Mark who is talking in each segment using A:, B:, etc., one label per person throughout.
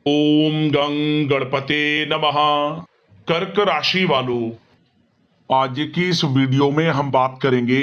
A: ओम गं गणपते नमः। कर्क राशि वालों, आज की इस वीडियो में हम बात करेंगे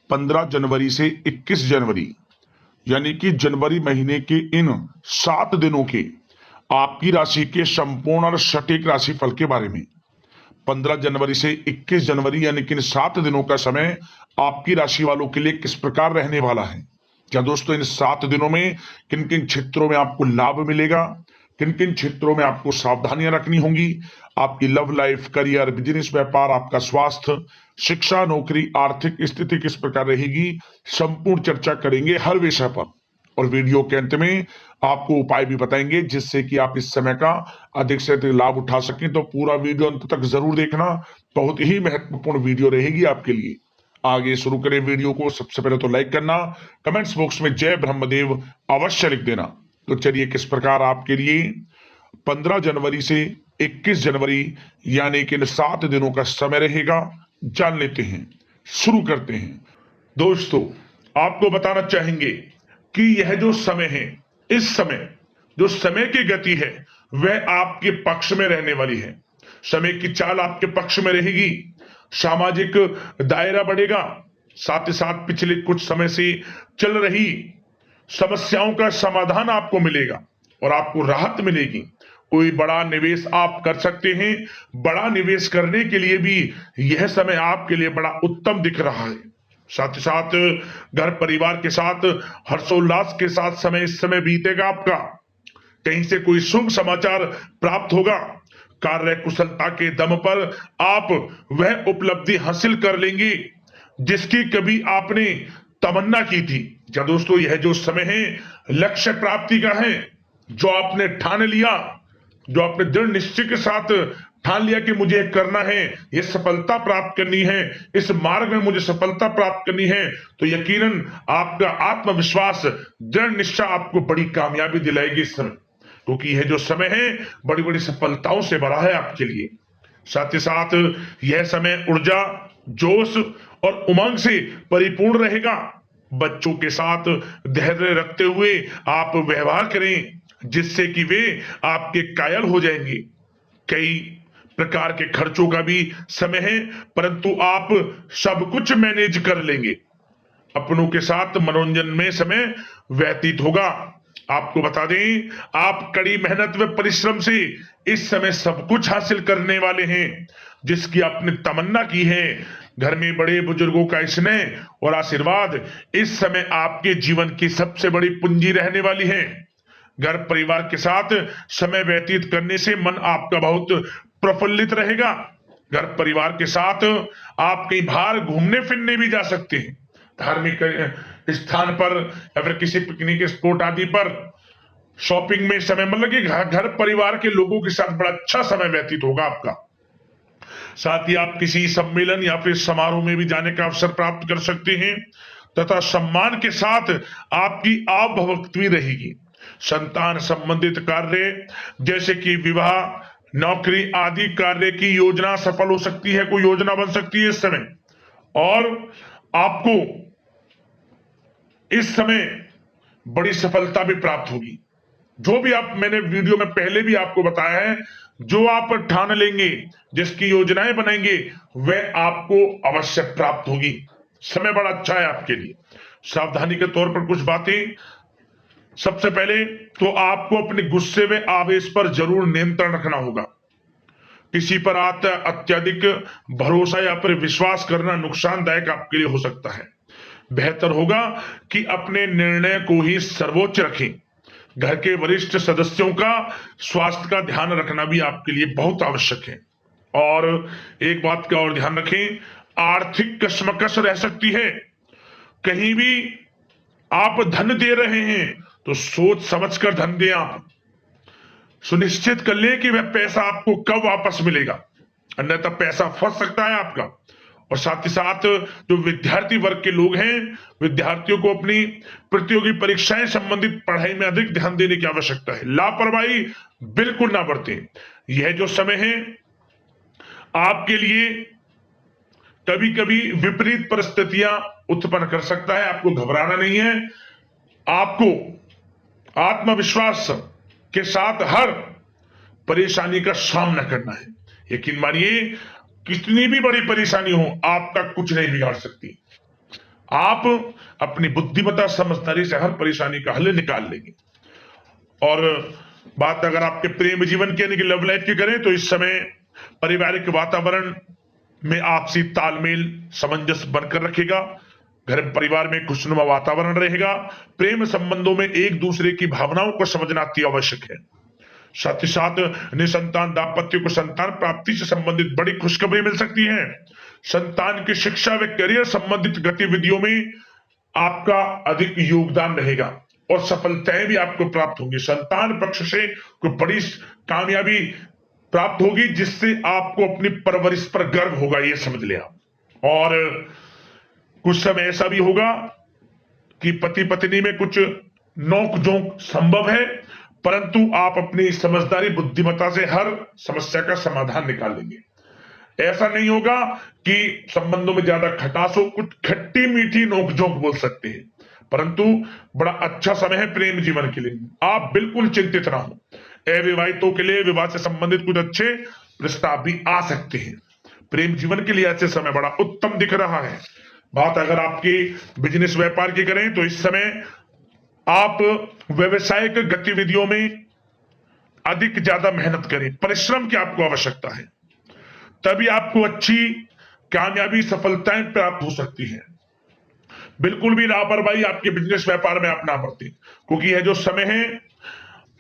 A: 15 जनवरी से 21 जनवरी यानी कि जनवरी महीने के इन 7 दिनों के आपकी राशि के संपूर्ण और सटीक राशिफल के बारे में। 15 जनवरी से 21 जनवरी यानी कि इन 7 दिनों का समय आपकी राशि वालों के लिए किस प्रकार रहने वाला है। क्या दोस्तों इन 7 दिनों में किन किन क्षेत्रों में आपको लाभ मिलेगा, किन किन क्षेत्रों में आपको सावधानियां रखनी होंगी, आपकी लव लाइफ, करियर, बिजनेस, व्यापार, आपका स्वास्थ्य, शिक्षा, नौकरी, आर्थिक स्थिति किस प्रकार रहेगी, संपूर्ण चर्चा करेंगे हर विषय पर। और वीडियो के अंत में आपको उपाय भी बताएंगे जिससे कि आप इस समय का अधिक से अधिक लाभ उठा सकें। तो पूरा वीडियो अंत तक जरूर देखना, बहुत ही महत्वपूर्ण वीडियो रहेगी आपके लिए। आगे शुरू करें वीडियो को। सबसे पहले तो लाइक करना, कमेंट्स बॉक्स में जय ब्रह्मदेव अवश्य लिख देना। तो चलिए किस प्रकार आपके लिए 15 जनवरी से 21 जनवरी यानी कि इन 7 दिनों का समय रहेगा, जान लेते हैं। शुरू करते हैं। दोस्तों आपको बताना चाहेंगे कि यह जो समय है, इस समय जो समय की गति है वह आपके पक्ष में रहने वाली है। समय की चाल आपके पक्ष में रहेगी, सामाजिक दायरा बढ़ेगा, साथ ही साथ पिछले कुछ समय से चल रही समस्याओं का समाधान आपको मिलेगा और आपको राहत मिलेगी। कोई बड़ा निवेश आप कर सकते हैं। बड़ा निवेश करने के लिए भी यह समय आपके लिए बड़ा उत्तम दिख रहा है। साथ ही साथ घर परिवार के साथ हर्षोल्लास के साथ समय इस समय बीतेगा आपका। कहीं से कोई शुभ समाचार प्राप्त होगा। कार्य कुशलता के दम पर आप वह उपलब्धि हासिल कर लेंगे जिसकी कभी आपने तमन्ना की थी। क्या दोस्तों यह जो समय है लक्ष्य प्राप्ति का है। जो आपने ठान लिया, जो आपने दृढ़ निश्चय के साथ ठान लिया कि मुझे करना है, ये सफलता प्राप्त करनी है, इस मार्ग में मुझे सफलता प्राप्त करनी है, तो यकीनन आपका आत्मविश्वास, दृढ़ निश्चय आपको बड़ी कामयाबी दिलाएगी इस समय। क्योंकि यह जो समय है बड़ी बड़ी सफलताओं से भरा है आपके लिए। साथ ही साथ यह समय ऊर्जा, जोश और उमंग से परिपूर्ण रहेगा। बच्चों के साथ धैर्य रखते हुए आप व्यवहार करें जिससे कि वे आपके कायल हो जाएंगे। कई प्रकार के खर्चों का भी समय है, परंतु आप सब कुछ मैनेज कर लेंगे। अपनों के साथ मनोरंजन में समय व्यतीत होगा। आपको बता दें, आप कड़ी मेहनत व परिश्रम से इस समय सब कुछ हासिल करने वाले हैं जिसकी आपने तमन्ना की है। घर में बड़े बुजुर्गों का स्नेह और आशीर्वाद इस समय आपके जीवन की सबसे बड़ी पूंजी रहने वाली है। घर परिवार के साथ समय व्यतीत करने से मन आपका बहुत प्रफुल्लित रहेगा। घर परिवार के साथ आप कहीं बाहर घूमने फिरने भी जा सकते हैं, धार्मिक स्थान पर या फिर किसी पिकनिक स्पॉट आदि पर, शॉपिंग में समय, मतलब कि घर परिवार के लोगों के साथ बड़ा अच्छा समय व्यतीत होगा आपका। साथ ही आप किसी सम्मेलन या फिर समारोह में भी जाने का अवसर प्राप्त कर सकते हैं तथा सम्मान के साथ आपकी आवभगत भी रहेगी। संतान संबंधित कार्य जैसे कि विवाह, नौकरी आदि कार्य की योजना सफल हो सकती है, कोई योजना बन सकती है इस समय। और आपको इस समय बड़ी सफलता भी प्राप्त होगी। जो भी आप, मैंने वीडियो में पहले भी आपको बताया है, जो आप ठान लेंगे, जिसकी योजनाएं बनाएंगे, वह आपको अवश्य प्राप्त होगी। समय बड़ा अच्छा है आपके लिए। सावधानी के तौर पर कुछ बातें। सबसे पहले तो आपको अपने गुस्से व आवेश पर जरूर नियंत्रण रखना होगा। किसी पर अत्यधिक भरोसा या फिर विश्वास करना नुकसानदायक आपके लिए हो सकता है। बेहतर होगा कि अपने निर्णय को ही सर्वोच्च रखें। घर के वरिष्ठ सदस्यों का स्वास्थ्य का ध्यान रखना भी आपके लिए बहुत आवश्यक है। और एक बात का और ध्यान रखें, आर्थिक कशमकश रह सकती है। कहीं भी आप धन दे रहे हैं तो सोच समझकर धन दें। आप सुनिश्चित कर लें कि वह पैसा आपको कब वापस मिलेगा, अन्यथा पैसा फंस सकता है आपका। और साथ ही साथ जो विद्यार्थी वर्ग के लोग हैं, विद्यार्थियों को अपनी प्रतियोगी परीक्षाएं संबंधित पढ़ाई में अधिक ध्यान देने की आवश्यकता है। लापरवाही बिल्कुल ना बरतें। यह जो समय है आपके लिए कभी कभी विपरीत परिस्थितियां उत्पन्न कर सकता है, आपको घबराना नहीं है। आपको आत्मविश्वास के साथ हर परेशानी का सामना करना है। यकीन मानिए, कितनी भी बड़ी परेशानी हो, आपका कुछ नहीं बिगाड़ सकती। आप अपनी बुद्धिमत्ता समझदारी से हर परेशानी का हल निकाल लेंगे। और बात अगर आपके प्रेम जीवन की यानी कि लव लाइफ की करें तो इस समय पारिवारिक वातावरण में आपसी तालमेल सामंजस्य बनकर रखेगा। घर परिवार में खुशनुमा वातावरण रहेगा। प्रेम संबंधों में एक दूसरे की भावनाओं को समझना अति आवश्यक है। साथ ही साथ निसंतान दाम्पत्य को संतान प्राप्ति से संबंधित बड़ी खुशखबरी मिल सकती है। संतान की शिक्षा व करियर संबंधित गतिविधियों में आपका अधिक योगदान रहेगा और सफलताएं भी आपको प्राप्त होंगी। संतान पक्ष से कोई बड़ी कामयाबी प्राप्त होगी जिससे आपको अपनी परवरिश पर गर्व होगा, ये समझ लिया। और कुछ समय ऐसा भी होगा कि पति पत्नी में कुछ नोक झोंक संभव है, परंतु आप अपनी समझदारी बुद्धिमत्ता से हर समस्या का समाधान निकाल लेंगे। ऐसा नहीं होगा कि संबंधों में ज्यादा खटास हो, कुछ खट्टी मीठी नोकझोंक बोल सकते हैं, परंतु बड़ा अच्छा समय है प्रेम जीवन के लिए। आप बिल्कुल चिंतित ना हो। अविवाहितों के लिए विवाह से संबंधित कुछ अच्छे प्रस्ताव भी आ सकते हैं। प्रेम जीवन के लिए ऐसे समय बड़ा उत्तम दिख रहा है। बात अगर आपकी बिजनेस व्यापार की करें तो इस समय आप व्यवसायिक गतिविधियों में अधिक ज्यादा मेहनत करें, परिश्रम की आपको आवश्यकता है, तभी आपको अच्छी कामयाबी सफलताएं प्राप्त हो सकती है। बिल्कुल भी लापरवाही आपके बिजनेस व्यापार में आप ना बरतें, क्योंकि यह जो समय है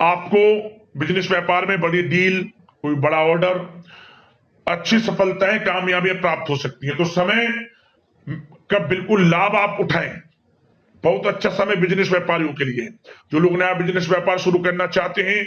A: आपको बिजनेस व्यापार में बड़ी डील, कोई बड़ा ऑर्डर, अच्छी सफलताएं कामयाबियां प्राप्त हो सकती है। तो समय का बिल्कुल लाभ आप उठाएं। बहुत अच्छा समय बिजनेस व्यापारियों के लिए है। जो लोग नया बिजनेस व्यापार शुरू करना चाहते हैं,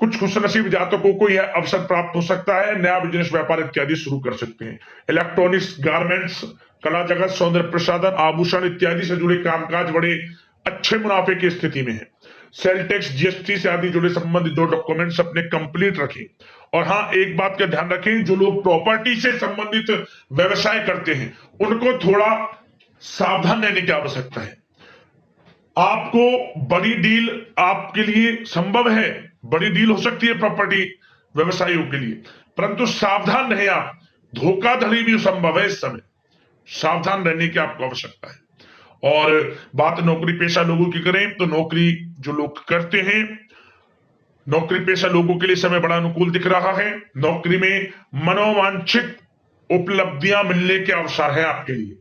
A: कुछ खुशनसीब जातकों को यह अवसर प्राप्त हो सकता है, नया बिजनेस व्यापार इत्यादि शुरू कर सकते हैं। इलेक्ट्रॉनिक्स, गारमेंट्स, कला जगत, सौंदर्य प्रसाधन, आभूषण इत्यादि से जुड़े कामकाज बड़े अच्छे मुनाफे की स्थिति में है। सेल टैक्स, जीएसटी से आदि जुड़े संबंधित जो डॉक्यूमेंट्स अपने कंप्लीट रखें। और हाँ, एक बात का ध्यान रखें, जो लोग प्रॉपर्टी से संबंधित व्यवसाय करते हैं उनको थोड़ा सावधान रहने की आवश्यकता है। आपको बड़ी डील आपके लिए संभव है, बड़ी डील हो सकती है प्रॉपर्टी व्यवसायियों के लिए, परंतु सावधान रहे आप। धोखाधड़ी भी संभव है इस समय, सावधान रहने की आपको आवश्यकता है। और बात नौकरी पेशा लोगों की करें तो नौकरी जो लोग करते हैं, नौकरी पेशा लोगों के लिए समय बड़ा अनुकूल दिख रहा है। नौकरी में मनोवांछित उपलब्धियां मिलने के अवसर है आपके लिए।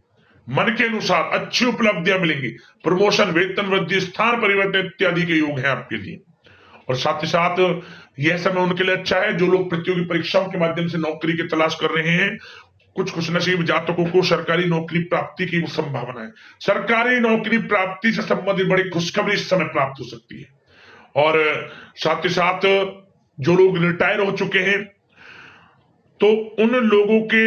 A: मन के अनुसार अच्छी उपलब्धियां मिलेंगी। प्रमोशन, वेतन वृद्धि, स्थान परिवर्तन इत्यादि के योग है आपके लिए। और साथ ही साथ यह समय उनके लिए अच्छा है जो लोग प्रतियोगी परीक्षाओं के माध्यम से नौकरी की तलाश कर रहे हैं। कुछ खुशनसीब जातकों को सरकारी नौकरी प्राप्ति की संभावना है। सरकारी नौकरी प्राप्ति से संबंधित बड़ी खुशखबरी इस समय प्राप्त हो सकती है। और साथ ही साथ जो लोग रिटायर हो चुके हैं तो उन लोगों के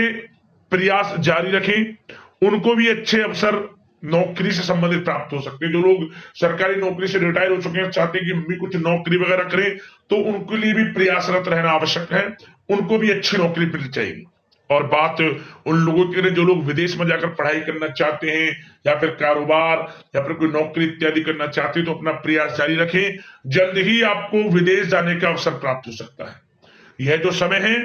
A: प्रयास जारी रखें, उनको भी अच्छे अवसर नौकरी से संबंधित प्राप्त हो सकते हैं। जो लोग सरकारी नौकरी से रिटायर हो चुके हैं, चाहते हैं कि मम्मी कुछ नौकरी वगैरह करें, तो उनके लिए भी प्रयासरत रहना आवश्यक है, उनको भी अच्छी नौकरी मिल जाएगी। और बात उन लोगों के लिए जो लोग विदेश में जाकर पढ़ाई करना चाहते हैं या फिर कारोबार या फिर कोई नौकरी इत्यादि करना चाहते हैं तो अपना प्रयास जारी रखें, जल्द ही आपको विदेश जाने का अवसर प्राप्त हो सकता है। यह जो समय है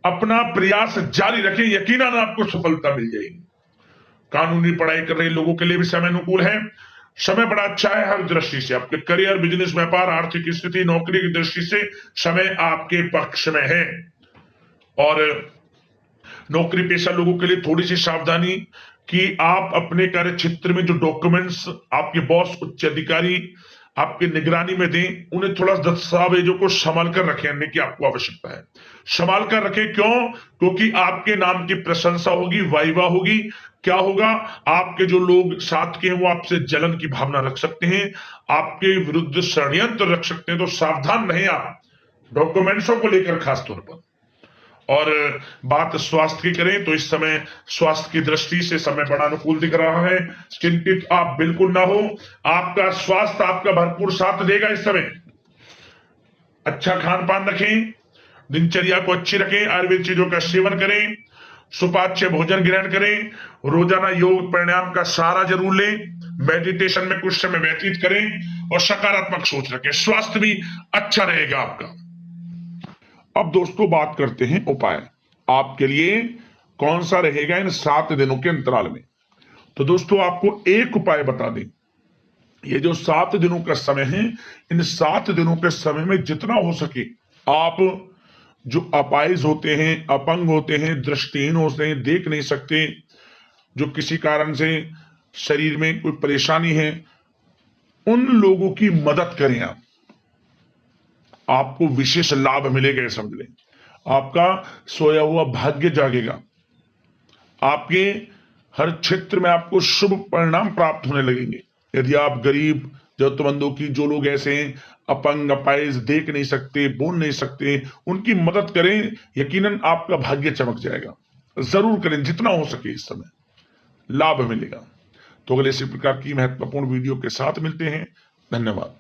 A: अपना प्रयास जारी रखें, यकीनन आपको सफलता मिल जाएगी। कानूनी पढ़ाई कर रहे लोगों के लिए भी समय अनुकूल है। समय बड़ा अच्छा है हर दृष्टि से। आपके करियर, बिजनेस, व्यापार, आर्थिक स्थिति, नौकरी की दृष्टि से समय आपके पक्ष में है। और नौकरी पेशा लोगों के लिए थोड़ी सी सावधानी कि आप अपने कार्य क्षेत्र में जो डॉक्यूमेंट्स आपके बॉस, उच्च अधिकारी आपके निगरानी में दें, उन्हें थोड़ा दस्तावेजों को संभाल कर रखने की आपको आवश्यकता है। संभाल कर रखें, क्यों? क्योंकि आपके नाम की प्रशंसा होगी, वाइवा होगी। क्या होगा? आपके जो लोग साथ के हैं वो आपसे जलन की भावना रख सकते हैं, आपके विरुद्ध षड्यंत्र रख सकते हैं। तो सावधान रहें आप डॉक्यूमेंट्सों को लेकर खास तौर पर। और बात स्वास्थ्य की करें तो इस समय स्वास्थ्य की दृष्टि से समय बड़ा अनुकूल दिख रहा है। चिंतित आप बिल्कुल ना हो, आपका स्वास्थ्य आपका भरपूर साथ देगा इस समय। अच्छा खान पान रखें, दिनचर्या को अच्छी रखें, आयुर्वेद चीजों का सेवन करें सुपाच्य भोजन ग्रहण करें, रोजाना योग प्राणायाम का सहारा जरूर लें, मेडिटेशन में कुछ समय व्यतीत करें और सकारात्मक सोच रखें, स्वास्थ्य भी अच्छा रहेगा आपका। अब दोस्तों बात करते हैं उपाय आपके लिए कौन सा रहेगा इन 7 दिनों के अंतराल में। तो दोस्तों आपको एक उपाय बता दें, ये जो 7 दिनों का समय है, इन 7 दिनों के समय में जितना हो सके आप जो अपाहिज होते हैं, अपंग होते हैं, दृष्टिहीन होते हैं, देख नहीं सकते, जो किसी कारण से शरीर में कोई परेशानी है, उन लोगों की मदद करें आप, आपको विशेष लाभ मिलेगा। ये समझ लें, आपका सोया हुआ भाग्य जागेगा, आपके हर क्षेत्र में आपको शुभ परिणाम प्राप्त होने लगेंगे। यदि आप गरीब जरूरतमंदों की, जो लोग ऐसे हैं अपंग अपाहिज, देख नहीं सकते, बोल नहीं सकते, उनकी मदद करें, यकीनन आपका भाग्य चमक जाएगा। जरूर करें, जितना हो सके इस समय लाभ मिलेगा। तो अगले इसी प्रकार की महत्वपूर्ण वीडियो के साथ मिलते हैं। धन्यवाद।